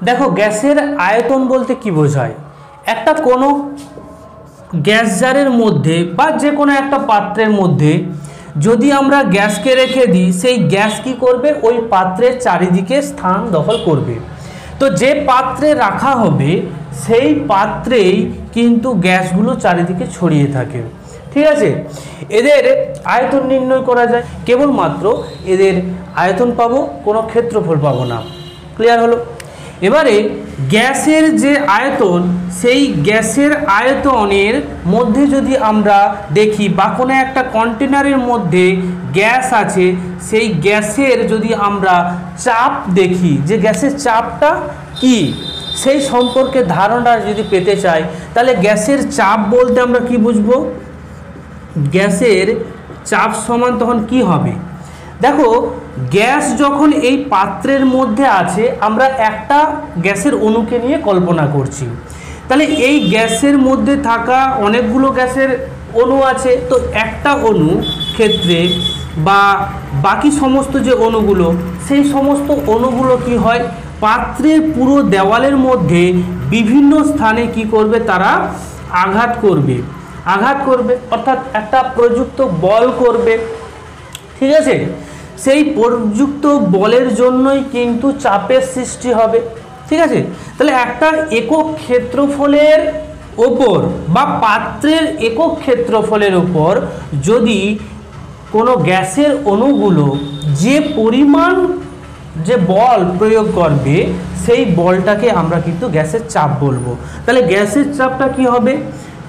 দেখো গ্যাসের আয়তন বলতে কি বোঝায়, একটা কোনো গ্যাস জারের মধ্যে বা যে কোনো একটা পাত্রের মধ্যে যদি আমরা গ্যাসকে রেখে দিই, সেই গ্যাস কি করবে, ওই পাত্রের চারিদিকে স্থান দখল করবে। তো যে পাত্রে রাখা হবে সেই পাত্রেই কিন্তু গ্যাসগুলো চারিদিকে ছড়িয়ে থাকে। ঠিক আছে, এদের আয়তন নির্ণয় করা যায়, কেবলমাত্র এদের আয়তন পাবো, কোনো ক্ষেত্রফল পাবো না। ক্লিয়ার হলো? এবারে গ্যাসের যে আয়তন, সেই গ্যাসের আয়তনের মধ্যে যদি আমরা দেখি বা কোনো একটা কন্টেনারের মধ্যে গ্যাস আছে, সেই গ্যাসের যদি আমরা চাপ দেখি, যে গ্যাসের চাপটা কি, সেই সম্পর্কে ধারণা যদি পেতে চাই, তাহলে গ্যাসের চাপ বলতে আমরা কি বুঝবো, গ্যাসের চাপ সমান তখন কি হবে। দেখো গ্যাস যখন এই পাত্রের মধ্যে আছে, আমরা একটা গ্যাসের অণুকে নিয়ে কল্পনা করছি, তাহলে এই গ্যাসের মধ্যে থাকা অনেকগুলো গ্যাসের অণু আছে, তো একটা অণু ক্ষেত্রে বা বাকি সমস্ত যে অণুগুলো, সেই সমস্ত অণুগুলো কি হয়, পাত্রের পুরো দেওয়ালের মধ্যে বিভিন্ন স্থানে কি করবে, তারা আঘাত করবে, অর্থাৎ একটা প্রযুক্ত বল করবে। ঠিক আছে, সেই প্রযুক্ত বলের জন্যই কিন্তু চাপের সৃষ্টি হবে। ঠিক আছে, তাহলে একটা একক ক্ষেত্রফলের ওপর বা পাত্রের একক ক্ষেত্রফলের ওপর যদি কোনো গ্যাসের অণুগুলো যে পরিমাণ যে বল প্রয়োগ করবে, সেই বলটাকে আমরা কিন্তু গ্যাসের চাপ বলবো। তাহলে গ্যাসের চাপটা কি হবে,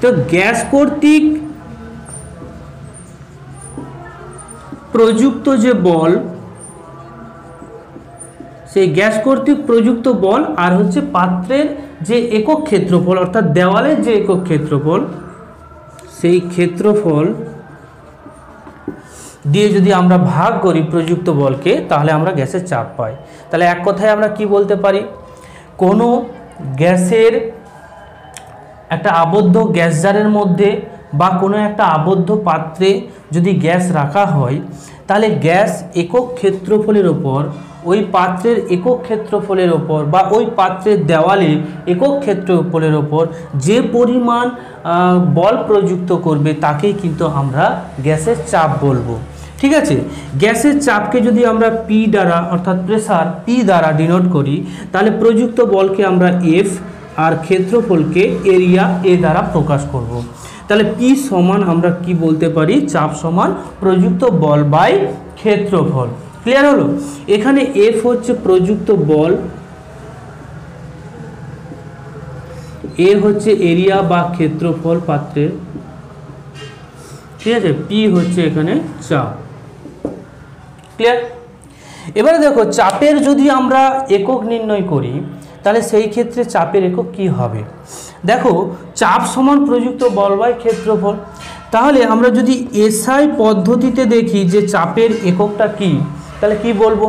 তো গ্যাস কর্তৃক প্রযুক্ত যে বল, সেই গ্যাস কর্তৃক প্রযুক্ত বল আর হচ্ছে পাত্রের যে একক ক্ষেত্রফল, অর্থাৎ দেওয়ালের যে একক ক্ষেত্রফল, সেই ক্ষেত্রফল দিয়ে যদি আমরা ভাগ করি প্রযুক্ত বলকে, তাহলে আমরা গ্যাসের চাপ পাই। তাহলে এক কথায় আমরা কি বলতে পারি, কোনো গ্যাসের একটা আবদ্ধ গ্যাস জারের মধ্যে বা কোনো একটা আবদ্ধ পাত্রে যদি গ্যাস রাখা হয়, তাহলে গ্যাস একক ক্ষেত্রফলের ওপর, ওই পাত্রের একক ক্ষেত্রফলের ওপর বা ওই পাত্রের দেওয়ালে একক ক্ষেত্রফলের ওপর যে পরিমাণ বল প্রযুক্ত করবে, তাকেই কিন্তু আমরা গ্যাসের চাপ বলবো। ঠিক আছে, গ্যাসের চাপকে যদি আমরা পি দ্বারা, অর্থাৎ প্রেসার পি দ্বারা ডিনোট করি, তাহলে প্রযুক্ত বলকে আমরা এফ আর ক্ষেত্রফলকে এরিয়া এ দ্বারা প্রকাশ করব। তাহলে পি সমান আমরা কি বলতে পারি, চাপ সমান প্রযুক্ত বল বাই ক্ষেত্রফল। ক্লিয়ার হলো? এখানে এফ হচ্ছে প্রযুক্ত বল, এ হচ্ছে এরিয়া বা ক্ষেত্রফল পাত্রের। ঠিক আছে, পি হচ্ছে এখানে চাপ। ক্লিয়ার? এবারে দেখো চাপের যদি আমরা একক নির্ণয় করি, তাহলে সেই ক্ষেত্রে চাপের একক কি হবে। দেখো চাপ সমান প্রযুক্ত বল বাই ক্ষেত্রফল। তাহলে আমরা যদি এসআই পদ্ধতিতে দেখি যে চাপের এককটা কি, তাহলে কি বলবো,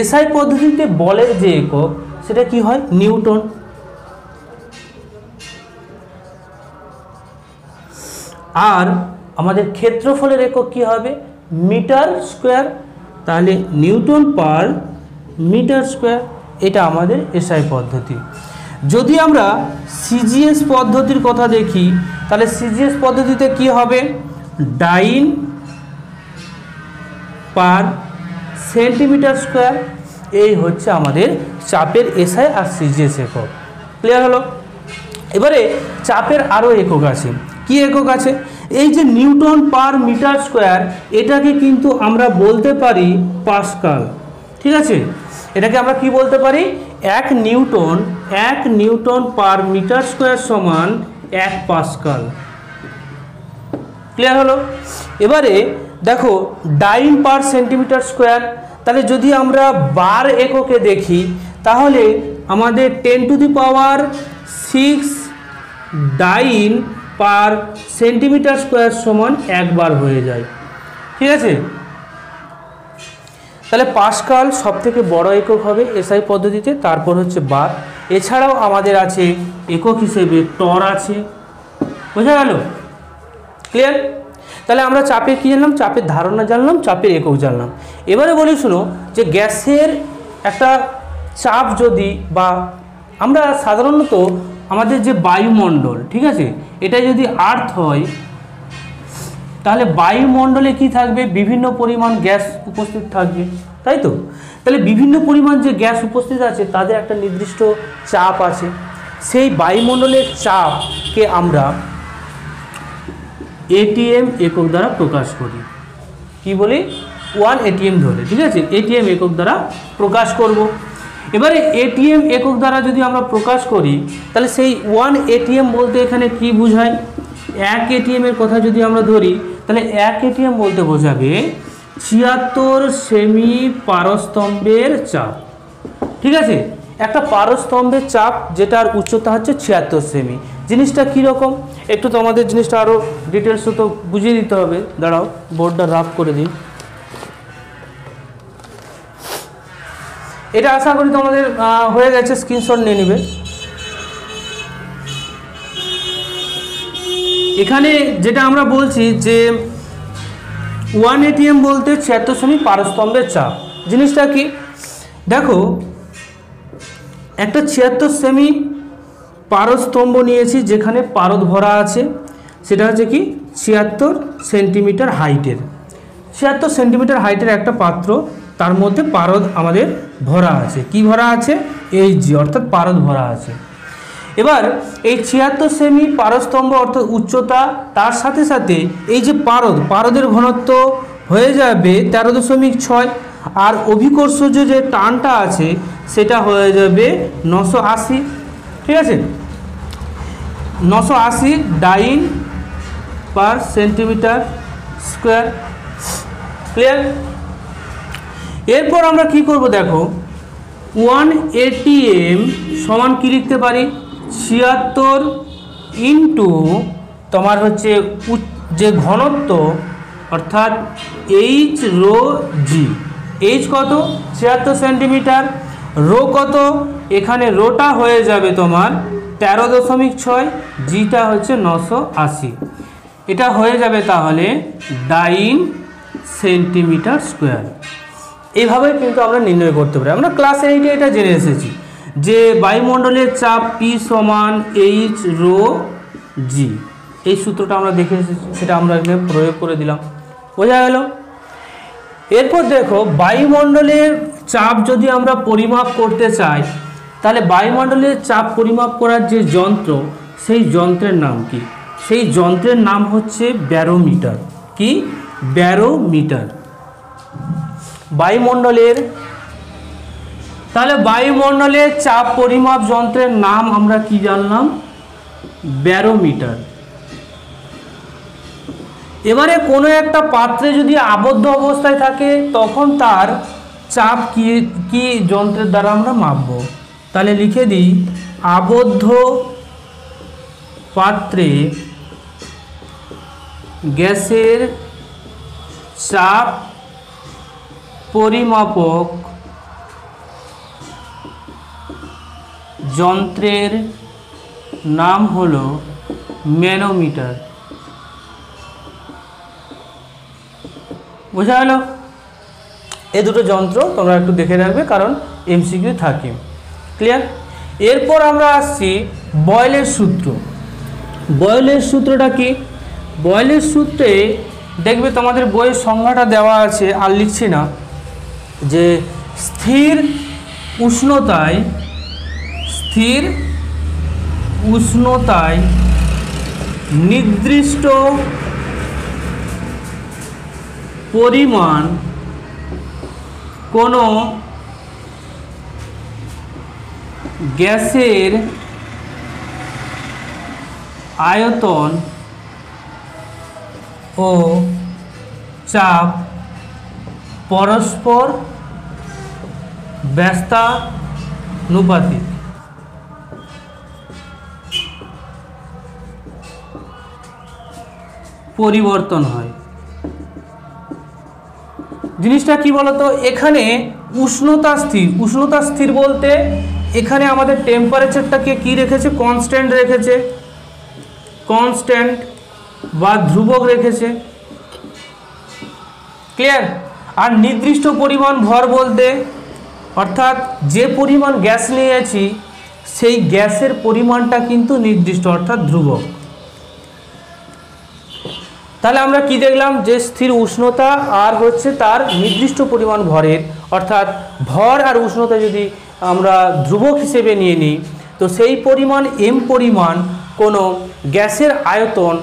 এসআই পদ্ধতিতে বলের যে একক সেটা কি হয়, নিউটন। আর আমাদের ক্ষেত্রফলের একক কি হবে, মিটার স্কোয়ার। তাহলে নিউটন পার মিটার স্কোয়ার, এটা আমাদের এসআই পদ্ধতি। যদি আমরা সিজিএস পদ্ধতির কথা দেখি, তাহলে সিজিএস পদ্ধতিতে কি হবে, ডাইন পার সেন্টিমিটার স্কোয়ার। এই হচ্ছে আমাদের চাপের এসআই আর সিজিএস একক। ক্লিয়ার হলো? এবারে চাপের আরও একক আছে। কি একক আছে, এই যে নিউটন পার মিটার স্কোয়ার, এটাকে কিন্তু আমরা বলতে পারি পাস্কাল। ঠিক আছে, এটাকে আমরা কি বলতে পারি, এক নিউটন পার মিটার স্কোয়ার সমান 1 পাস্কাল। ক্লিয়ার হলো? এবারে দেখো ডাইন পার সেন্টিমিটার স্কোয়ার, তাহলে যদি আমরা বার এককে দেখি, তাহলে আমাদের 10⁶ ডাইন পার সেন্টিমিটার স্কোয়ার সমান 1 বার হয়ে যায়। ঠিক আছে, তাহলে পাস্কাল সব থেকে বড় একক হবে এসআই পদ্ধতিতে, তারপর হচ্ছে বার। এছাড়াও আমাদের আছে একক হিসেবে টর আছে। বোঝা গেল? ক্লিয়ার? তাহলে আমরা চাপের কী জানলাম, চাপের ধারণা জানলাম, চাপের একক জানলাম। এবারে বলি শুনো, যে গ্যাসের একটা চাপ যদি বা আমরা সাধারণত আমাদের যে বায়ুমণ্ডল, ঠিক আছে, এটা যদি আর্থ হয় তাহলে বায়ুমণ্ডলে কি থাকবে, বিভিন্ন পরিমাণ গ্যাস উপস্থিত থাকবে, তাই তো। তাহলে বিভিন্ন পরিমাণ যে গ্যাস উপস্থিত আছে তাদের একটা নির্দিষ্ট চাপ আছে। সেই বায়ুমণ্ডলের চাপকে আমরা এটিএম একক দ্বারা প্রকাশ করি। কি বলি? 1 ATM ধরে, ঠিক আছে, এটিএম একক দ্বারা প্রকাশ করব। এবারে এটিএম একক দ্বারা যদি আমরা প্রকাশ করি তাহলে সেই 1 ATM বলতে এখানে কি বোঝায়? 1 ATM এর কথা যদি আমরা ধরি তাহলে 1 ATM বলতে বোঝাবে 76 সেমি পারস্তম্ভের চাপ, ঠিক আছে। একটা পারস্তম্ভের চাপ যেটার উচ্চতা হচ্ছে 76 সেমি। জিনিসটা কীরকম একটু তোমাদের জিনিসটা আরও ডিটেলসে তো বুঝিয়ে দিতে হবে। দাঁড়াও, বোর্ডটা রাফ করে দিই। এটা আশা করি তোমাদের হয়ে গেছে, স্ক্রিনশট নিয়ে নেবে। এখানে যেটা আমরা বলছি যে 1 ATM বলতে 76 সেমি পারস্তম্ভের চাপ। জিনিসটা কি দেখো, একটা 76 সেমি পারস্তম্ভ নিয়েছি যেখানে পারদ ভরা আছে, সেটা হচ্ছে কি 76 সেন্টিমিটার হাইটের। 76 সেন্টিমিটার হাইটের একটা পাত্র, তার মধ্যে পারদ আমাদের ভরা আছে। কি ভরা আছে? Hg, অর্থাৎ পারদ ভরা আছে। এবার এই 76 সেমি পারস্তম্ভ অর্থাৎ উচ্চতা, তার সাথে সাথে এই যে পারদের ঘনত্ব হয়ে যাবে 13.6, আর অভিকর্ষজ যে টানটা আছে সেটা হয়ে যাবে 980, ঠিক আছে, 980 ডাইন পার সেন্টিমিটার স্কোয়ার। ক্লিয়ার? এরপর আমরা কি করব দেখো, 1 ATM সমান কি লিখতে পারি? 76 ইন্টু তোমার হচ্ছে যে ঘনত্ব অর্থাৎ H রো জি। H কত? 76 সেন্টিমিটার। রো কত? এখানে রোটা হয়ে যাবে তোমার 13.6, জিটা হচ্ছে 980। এটা হয়ে যাবে তাহলে ডাইন সেন্টিমিটার স্কোয়ার। এইভাবে কিন্তু আমরা নির্ণয় করতে পারি। আমরা ক্লাস 8-এ এটা জেনে এসেছি যে বায়ুমণ্ডলের চাপ P সমান H রো জি। এই সূত্রটা আমরা দেখে এসেছি, সেটা আমরা এখানে প্রয়োগ করে দিলাম। বোঝা গেল? এরপর দেখো, বায়ুমণ্ডলের চাপ যদি আমরা পরিমাপ করতে চাই তাহলে বায়ুমণ্ডলের চাপ পরিমাপ করার যে যন্ত্র, সেই যন্ত্রের নাম কি? সেই যন্ত্রের নাম হচ্ছে ব্যারোমিটার। কি? ব্যারোমিটার। বায়ুমণ্ডলের চাপ পরিমাপ যন্ত্রের নাম আমরা কি জানলাম? ব্যারোমিটার। এবারে কোনো একটা পাত্রে যদি আবদ্ধ অবস্থায় থাকে তখন তার চাপ কি যন্ত্রের দ্বারা আমরা মাপব? তাহলে লিখে দিই, আবদ্ধ পাত্রে গ্যাসের চাপ পরিমাপক যন্ত্রের নাম হলো ম্যানোমিটার। বোঝা গেল? এই দুটো যন্ত্র তোমরা একটু দেখে রাখবে, কারণ এমসিকিউ থাকে। ক্লিয়ার? এরপর আমরা আসছি বয়েলের সূত্র। বয়েলের সূত্রটা কি? বয়েলের সূত্রে দেখবে তোমাদের বইয়ের সংজ্ঞাটা দেওয়া আছে, আর লিখছি না, যে স্থির উষ্ণতায় নির্দিষ্ট পরিমাণ কোনো গ্যাসের আয়তন ও চাপ পরস্পর ব্যস্তানুপাতিক। পরিবর্তন হয়। জিনিসটা কি বলতো, এখানে উষ্ণতা স্থির বলতে এখানে আমাদের টেম্পারেচারটাকে কি রেখেছে? কনস্ট্যান্ট রেখেছে, কনস্ট্যান্ট বা ধ্রুবক রেখেছে। ক্লিয়ার? আর নির্দিষ্ট পরিমাণ ভর বলতে অর্থাৎ যে পরিমাণ গ্যাস নিয়েছি সেই গ্যাসের পরিমাণটা কিন্তু নির্দিষ্ট অর্থাৎ ধ্রুবক। তাহলে আমরা কি দেখলাম যে স্থির উষ্ণতা আর হচ্ছে তার নির্দিষ্ট পরিমাণ ভরের, অর্থাৎ ভর আর উষ্ণতা যদি আমরা ধ্রুবক হিসেবে নিয়ে নিই তো সেই পরিমাণ এম পরিমাণ কোনো গ্যাসের আয়তন,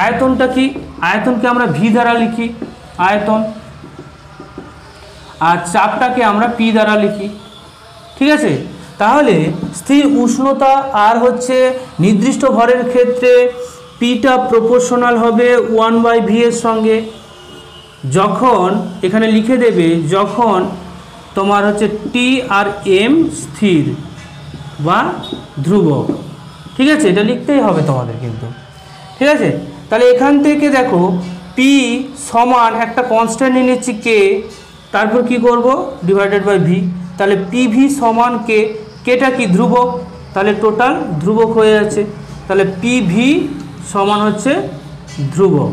আয়তনটা কি, আয়তনকে আমরা ভি দ্বারা লিখি আয়তন, আর চাপটাকে আমরা পি দ্বারা লিখি। ঠিক আছে, তাহলে স্থির উষ্ণতা আর হচ্ছে নির্দিষ্ট ভরের ক্ষেত্রে পিটা প্রপোর্শনাল হবে 1/v এর সঙ্গে। যখন এখানে লিখে দেবে যখন তোমার হচ্ছে টি আর এম স্থির বা ধ্রুবক। ঠিক আছে, এটা লিখতেই হবে তোমাদের কিন্তু। ঠিক আছে, তাহলে এখান থেকে দেখো পি সমান একটা কনস্ট্যান্ট নিয়ে নিচ্ছি কে, তারপর কি করব ডিভাইডেড বাই ভি। তাহলে পিভি সমান কে, কেটা কি ধ্রুবক, তাহলে টোটাল ধ্রুবক হয়ে যাচ্ছে। তাহলে পিভি সমান হচ্ছে ধ্রুবক।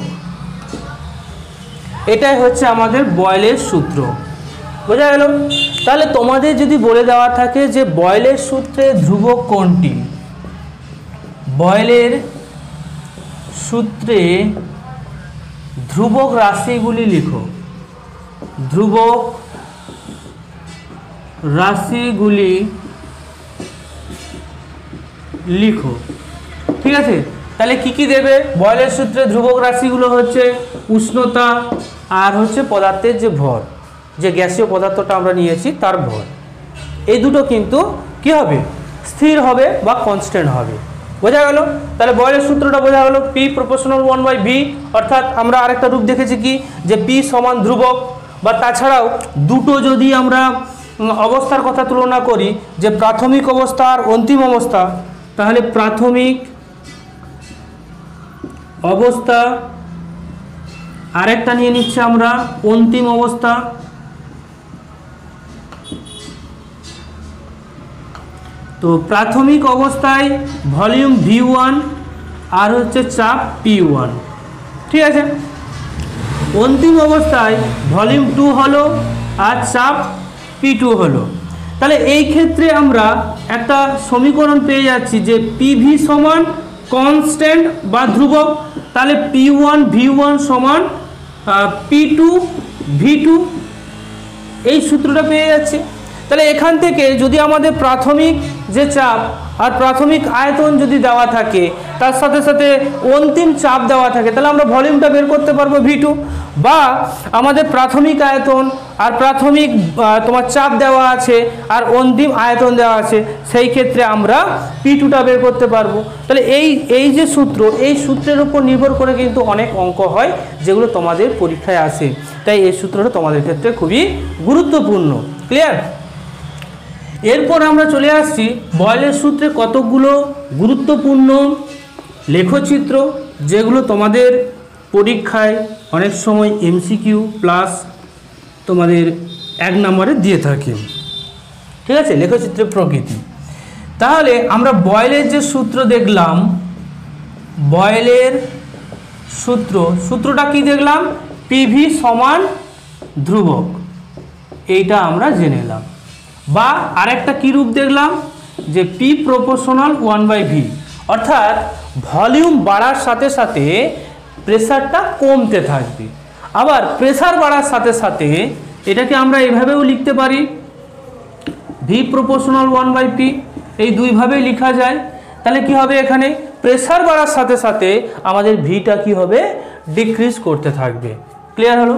এটাই হচ্ছে আমাদের বয়েলের সূত্র। বোঝা গেল? তাহলে তোমাদের যদি বলে দেওয়া থাকে যে বয়েলের সূত্রে ধ্রুবক কোনটি, বয়েলের সূত্রে ধ্রুবক রাশিগুলি লিখো, ধ্রুবক রাশিগুলি লিখো। ঠিক আছে, তাহলে কি কি দেবে বয়েলের সূত্রে ধ্রুবক রাশিগুলো হচ্ছে উষ্ণতা আর হচ্ছে পদার্থের যে ভর, যে গ্যাসীয় পদার্থটা আমরা নিয়েছি তার ভর, এই দুটো কিন্তু কি হবে স্থির হবে বা কনস্ট্যান্ট হবে। বোঝা গেল? তাহলে বয়েলের সূত্রটা বোঝা গেল, পি প্রপোর্শনাল 1/v, অর্থাৎ আমরা আরেকটা রূপ দেখেছি কি যে পি সমান ধ্রুবক। বা তাছাড়াও দুটো যদি আমরা অবস্থার কথা তুলনা করি যে প্রাথমিক অবস্থা আর অন্তিম অবস্থা, তাহলে প্রাথমিক অবস্থা আরেকটা নিয়ে নিচ্ছে আমরা অন্তিম অবস্থা। তো প্রাথমিক অবস্থায় ভলিউম V1 আর হচ্ছে চাপ P1। ঠিক আছে, অন্তিম অবস্থায় ভলিউম 2 হলো আর চাপ P2 হলো। তাহলে এই ক্ষেত্রে আমরা একটা সমীকরণ পেয়ে যাচ্ছি যে PV সমান কনস্ট্যান্ট বা ধ্রুবক, তাহলে P1 V1 সমান P2 V2, এই সূত্রটা পেয়ে যাচ্ছে। তাহলে এখান থেকে যদি আমাদের প্রাথমিক যে চাপ আর প্রাথমিক আয়তন যদি দেওয়া থাকে তার সাথে সাথে অন্তিম চাপ দেওয়া থাকে, তাহলে আমরা ভলিউমটা বের করতে পারবো V2। বা আমাদের প্রাথমিক আয়তন আর প্রাথমিক তোমার চাপ দেওয়া আছে আর অন্তিম আয়তন দেওয়া আছে, সেই ক্ষেত্রে আমরা P2টা বের করতে পারবো। তাহলে এই যে সূত্র, এই সূত্রের উপর নির্ভর করে কিন্তু অনেক অঙ্ক হয় যেগুলো তোমাদের পরীক্ষায় আসে, তাই এই সূত্রটা তোমাদের ক্ষেত্রে খুবই গুরুত্বপূর্ণ। ক্লিয়ার? এরপর আমরা চলে আসছি বয়েলের সূত্রে কতকগুলো গুরুত্বপূর্ণ লেখচিত্র যেগুলো তোমাদের পরীক্ষায় অনেক সময় এমসিকিউ প্লাস তোমাদের 1 নম্বরে দিয়ে থাকে। ঠিক আছে, লেখচিত্রের প্রকৃতি। তাহলে আমরা বয়েলের যে সূত্র দেখলাম, বয়েলের সূত্রটা কি দেখলাম, পিভি সমান ধ্রুবক, এইটা আমরা জেনে নিলাম। বা আরেকটা কি রূপ দেখলাম যে পি প্রপোর্শনাল 1/v, অর্থাৎ ভলিউম বাড়ার সাথে সাথে প্রেসারটা কমতে থাকবে। আবার প্রেসার বাড়ার সাথে সাথে এটাকে আমরা এভাবেও লিখতে পারি, ভি প্রপোর্শনাল 1/p, এই দুইভাবেই লেখা যায়। তাহলে কি হবে, এখানে প্রেসার বাড়ার সাথে সাথে আমাদের ভিটা কি হবে ডিক্রিজ করতে থাকবে। ক্লিয়ার হলো?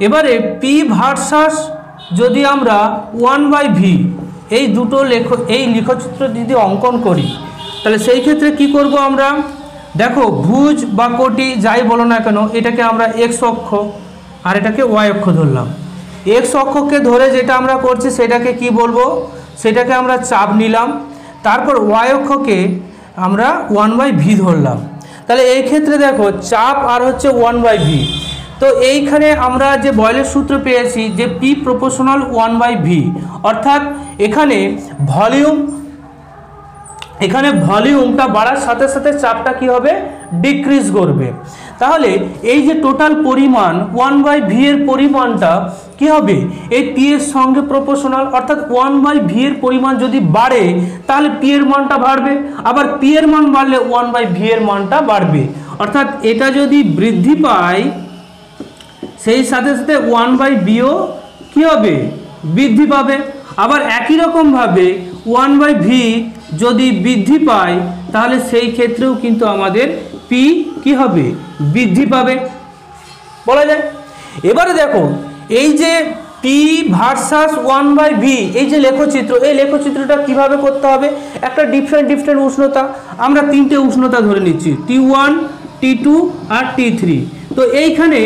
এবারে পি ভার্সাস যদি আমরা 1/v এই দুটো এই লেখচিত্র যদি অঙ্কন করি, তাহলে সেই ক্ষেত্রে কি করব আমরা, দেখো ভুজ বা কোটি যাই বলো না কেন, এটাকে আমরা এক্স অক্ষ আর এটাকে ওয়াই অক্ষ ধরলাম। এক্স অক্ষকে ধরে যেটা আমরা করছি সেটাকে কি বলবো, সেটাকে আমরা চাপ নিলাম। তারপর ওয়াই অক্ষকে আমরা 1/v ধরলাম। তাহলে এই ক্ষেত্রে দেখো চাপ আর হচ্ছে 1/v। তো এইখানে আমরা যে বয়েলের সূত্র পেয়েছি যে পি প্রপোর্শনাল 1/v, অর্থাৎ এখানে ভলিউমটা বাড়ার সাথে সাথে চাপটা কি হবে ডিক্রিজ করবে। তাহলে এই যে টোটাল পরিমাণ 1/v এর পরিমাণটা কি হবে, এই পি এর সঙ্গে প্রপোর্শনাল, অর্থাৎ 1/v এর পরিমাণ যদি বাড়ে তাহলে পি এর মানটা বাড়বে, আবার পি এর মান বাড়লে 1/v এর মানটা বাড়বে। অর্থাৎ এটা যদি বৃদ্ধি পায় সেই সাথে সাথে 1/vও কি হবে, বৃদ্ধি পাবে। আবার একই রকমভাবে 1/v যদি বৃদ্ধি পায় তাহলে সেই ক্ষেত্রেও কিন্তু আমাদের পি কি হবে, বৃদ্ধি পাবে বলা যায়। এবারে দেখো এই যে পি ভার্সাস 1/v, এই যে লেখচিত্র, এই লেখচিত্রটা কিভাবে করতে হবে, একটা ডিফারেন্ট উষ্ণতা, আমরা তিনটে উষ্ণতা ধরে নিচ্ছি, T1, T2 আর T3। তো এইখানে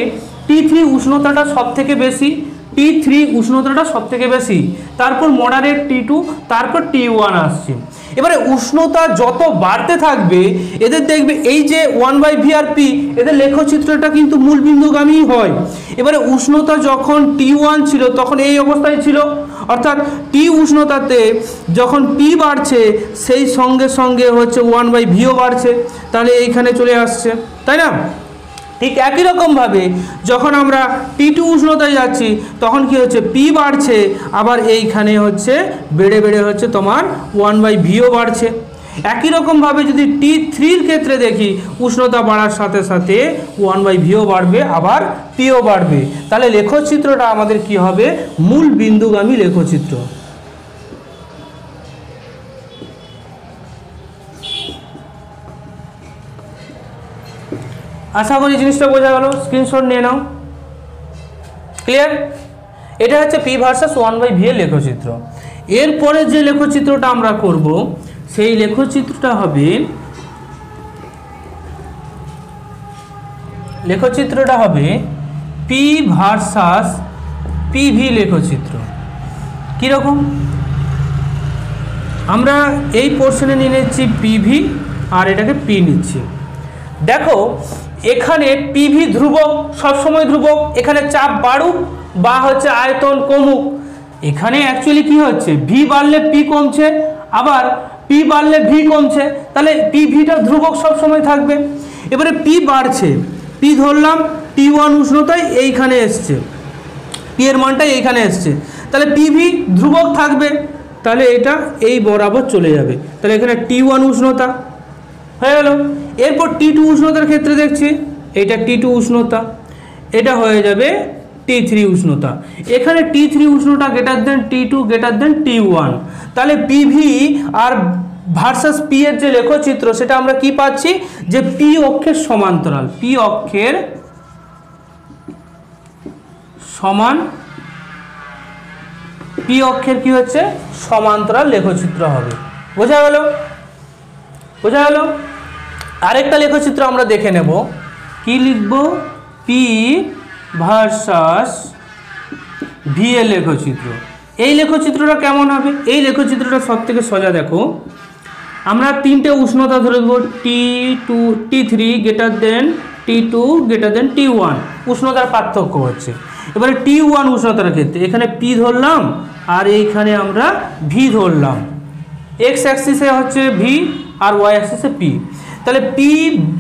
T3 উষ্ণতাটা সব থেকে বেশি, T3 উষ্ণতাটা সব থেকে বেশি, তারপর মডারেট T2, তারপর T1 আসছে। এবারে উষ্ণতা যত বাড়তে থাকবে এদের দেখবে এই যে 1/v আর পি, এদের লেখচিত্রটা কিন্তু মূল বিন্দুগামী হয়। এবারে উষ্ণতা যখন T1 ছিল তখন এই অবস্থায় ছিল, অর্থাৎ টি উষ্ণতাতে যখন পি বাড়ছে সেই সঙ্গে সঙ্গে হচ্ছে 1/vও বাড়ছে, তাহলে এইখানে চলে আসছে, তাই না। ঠিক একই রকমভাবে যখন আমরা T2 উষ্ণতায় যাচ্ছি তখন কি হচ্ছে, পি বাড়ছে, আবার এইখানে হচ্ছে বেড়ে বেড়ে হচ্ছে তোমার 1/vও বাড়ছে। একই রকমভাবে যদি T3-র ক্ষেত্রে দেখি উষ্ণতা বাড়ার সাথে সাথে 1/vও বাড়বে, আবার পিও বাড়বে। তাহলে লেখচিত্রটা আমাদের কি হবে, মূল বিন্দুগামী লেখচিত্র। আশা করি জিনিসটা বোঝা গেল, স্ক্রিনশট নিয়ে নাও। ক্লিয়ার? এটা হচ্ছে পি ভার্সাস 1/v এর লেখচিত্র। এরপরে যে লেখচিত্রটা আমরা করব সেই লেখচিত্রটা হবে পি ভার্সাস পিভি লেখচিত্র। কীরকম, আমরা এই পোর্শনে নিয়ে নিচ্ছি পিভি আর এটাকে পি নিচ্ছি। দেখো এখানে পিভি ধ্রুবক, সবসময় ধ্রুবক, এখানে চাপ বাড়ুক বা হচ্ছে আয়তন কমুক, এখানে অ্যাকচুয়ালি কি হচ্ছে, ভি বাড়লে পি কমছে, আবার পি বাড়লে ভি কমছে, তাহলে পিভিটা ধ্রুবক সবসময় থাকবে। এবারে পি বাড়ছে, পি ধরলাম T1 উষ্ণতায় এইখানে এসছে, পি এর মানটা এইখানে এসছে, তাহলে পিভি ধ্রুবক থাকবে, তাহলে এটা এই বরাবর চলে যাবে, তাহলে এখানে T1 উষ্ণতা হয়ে গেল। এরপর T2 উষ্ণতার ক্ষেত্রে দেখছি, এটা T2 উষ্ণতা, এটা হয়ে যাবে T3 উষ্ণতা। এখানে T3 উষ্ণতা greater than T2 greater than T1, তাহলে পিভি আর ভার্সাস পি এর যে লেখচিত্র সেটা আমরা কি পাচ্ছি, যে পি অক্ষের সমান্তরাল, পি অক্ষের সমান, পি অক্ষের কি হচ্ছে, সমান্তরাল লেখচিত্র হবে। বোঝা গেল? বোঝা গেল? আরেকটা লেখচিত্র আমরা দেখে নেব, কি লিখব, পি ভার্সাস ভি এর লেখচিত্র। এই লেখচিত্রটা কেমন হবে, এই লেখচিত্রটা সব থেকে সোজা। দেখো আমরা তিনটে উষ্ণতা ধরে দেবো, T3 greater than T2 greater than T1, উষ্ণতার পার্থক্য হচ্ছে। এবারে T1 উষ্ণতার ক্ষেত্রে এখানে পি ধরলাম আর এইখানে আমরা ভি ধরলাম, এক্স অ্যাক্সিসে হচ্ছে ভি আর ওয়াই অ্যাক্সিসে পি। তাহলে পি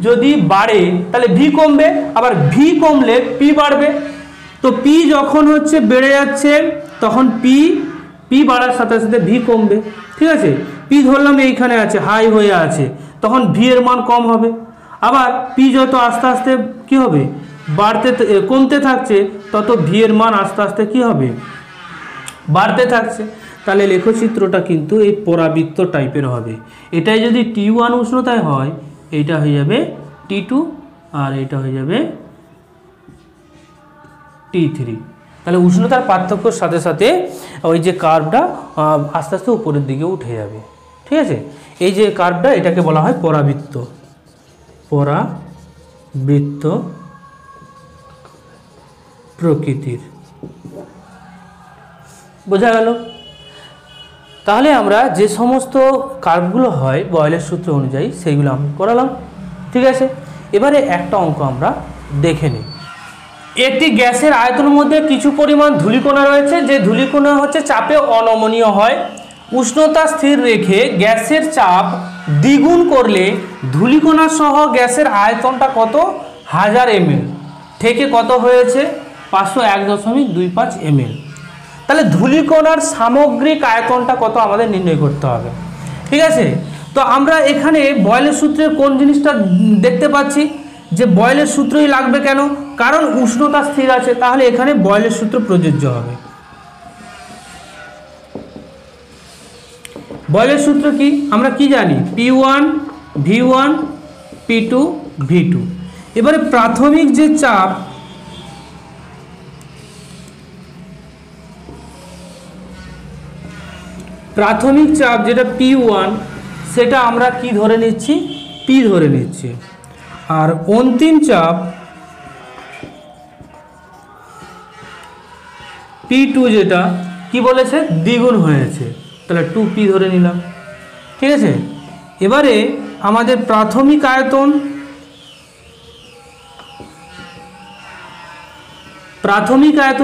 যদি বাড়ে তাহলে ভি কমবে, আবার ভি কমলে পি বাড়বে। তো পি যখন হচ্ছে বেড়ে যাচ্ছে তখন পি বাড়ার সাথে সাথে ভি কমবে, ঠিক আছে। পি ধরলাম এইখানে আছে, হাই হয়ে আছে, তখন ভি এর মান কম হবে। আবার পি যত আস্তে আস্তে কি হবে, কমতে থাকছে, তত ভি এর মান আস্তে আস্তে কি হবে, বাড়তে থাকছে। তাহলে লেখচিত্রটা কিন্তু এই পরাবৃত্ত টাইপের হবে। এটাই যদি T1 উষ্ণতায় হয় এইটা হয়ে যাবে T2 আর এটা হয়ে যাবে T3। তাহলে উষ্ণতার পার্থক্যর সাথে সাথে ওই যে কার্ভটা আস্তে আস্তে উপরের দিকে উঠে যাবে, ঠিক আছে। এই যে কার্ভটা এটাকে বলা হয় পরাবৃত্ত, পরাবৃত্ত প্রকৃতির। বোঝা গেল? তাহলে আমরা যে সমস্ত কার্ভগুলো হয় বয়েলের সূত্র অনুযায়ী সেইগুলো আমি করালাম, ঠিক আছে। এবারে একটা অঙ্ক আমরা দেখে নিই। একটি গ্যাসের আয়তনের মধ্যে কিছু পরিমাণ ধূলিকণা রয়েছে, যে ধূলিকণা হচ্ছে চাপে অনমনীয় হয়। উষ্ণতা স্থির রেখে গ্যাসের চাপ দ্বিগুণ করলে ধূলিকণা সহ গ্যাসের আয়তনটা কত, 1000 ml থেকে কত হয়েছে, 501.25 ml। তাহলে ধূলিকণার সামগ্রিক আয়তনটা কত আমাদের নির্ণয় করতে হবে। ঠিক আছে, তো আমরা এখানে বয়েলের সূত্রের কোন জিনিসটা দেখতে পাচ্ছি যে বয়েলের সূত্রই লাগবে কেন, কারণ উষ্ণতা স্থির আছে, তাহলে এখানে বয়েলের সূত্র প্রযোজ্য হবে। বয়েলের সূত্র কি আমরা কি জানি, P1 V1 P2 V2। এবারে প্রাথমিক যে চাপ, প্রাথমিক চাপ যেটা P1 সেটা আমরা কি ধরে নিচ্ছি, P ধরে নিচ্ছি, আর অন্তিম চাপ P2 যেটা কি বলেছে দ্বিগুণ হয়েছে, তাহলে 2P ধরে নিলাম। ঠিক আছে, এবারে আমাদের প্রাথমিক আয়তন,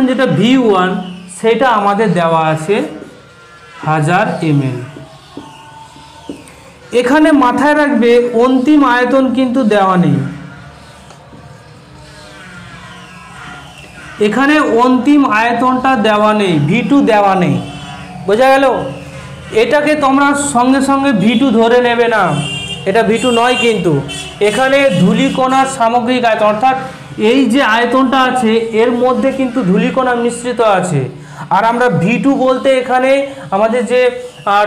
যেটা V1 সেটা আমাদের দেওয়া আছে 1000 ml। এখানে মাথায় রাখবে অন্তিম আয়তন কিন্তু দেওয়া নেই, এখানে অন্তিম আয়তনটা দেওয়া নেই, V2 দেওয়া নেই, বোঝা গেল। এটাকে তোমরা সঙ্গে সঙ্গে V2 ধরে নেবে না, এটা V2 নয়, কিন্তু এখানে ধূলিকণার সামগ্রিক আয়তন, অর্থাৎ এই যে আয়তনটা আছে এর মধ্যে কিন্তু ধূলিকণা মিশ্রিত আছে। আর আমরা V2 বলতে এখানে আমাদের যে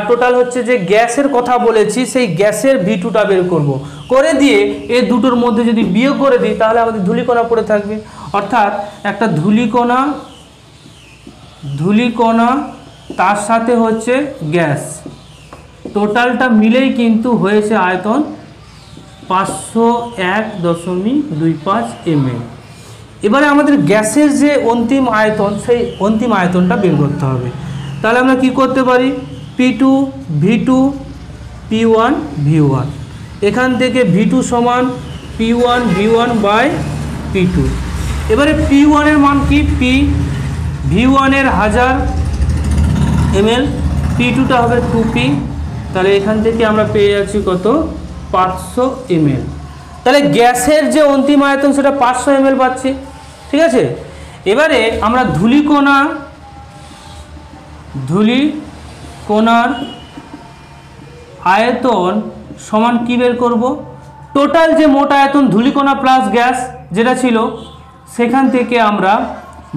টোটাল হচ্ছে যে গ্যাসের কথা বলেছি, সেই গ্যাসের V2টা বের করব, করে দিয়ে এই দুটোর মধ্যে যদি বিয়োগ করে দিই তাহলে আমাদের ধূলিকণা পড়ে থাকবে। অর্থাৎ একটা ধূলিকণা তার সাথে হচ্ছে গ্যাস, টোটালটা মিলেই কিন্তু হয়েছে আয়তন 501.25 ml। এবারে আমাদের গ্যাসের যে অন্তিম আয়তন, সেই অন্তিম আয়তনটা বের করতে হবে। তাহলে আমরা কি করতে পারি, P2 V2 P1 V1, এখান থেকে V2 সমান P1 V1 বাই P2। এবারে P1 এর মান কি, V1 এর 1000 ml, P2টা হবে 2P, তাহলে এখান থেকে আমরা পেয়ে যাচ্ছি কত 500 ml। তাহলে গ্যাসের যে অন্তিম আয়তন সেটা 500 ml পাচ্ছি। ঠিক আছে, এবারে আমরা ধূলিকণার আয়তন সমান কি বের করব, টোটাল যে মোট আয়তন ধূলিকণা প্লাস গ্যাস যেটা ছিল সেখান থেকে আমরা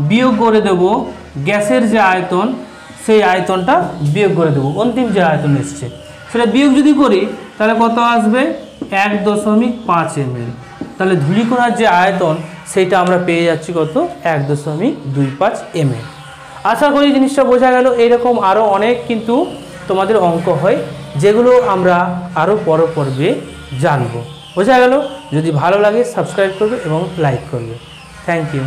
বিয়োগ করে দেব গ্যাসের যে আয়তন, সেই আয়তনটা বিয়োগ করে দেব, অন্তিম যে আয়তন এসছে সেটা বিয়োগ যদি করি তাহলে কত আসবে 1.5 ml। তাহলে ধূলিকণার যে আয়তন সেইটা আমরা পেয়ে যাচ্ছি কত 1.25 ml। আশা করি জিনিসটা বোঝা গেল। এইরকম আরও অনেক কিন্তু তোমাদের অঙ্ক হয় যেগুলো আমরা আরও পর্বে জানবো। বোঝা গেল? যদি ভালো লাগে সাবস্ক্রাইব করবে এবং লাইক করবে। Thank you.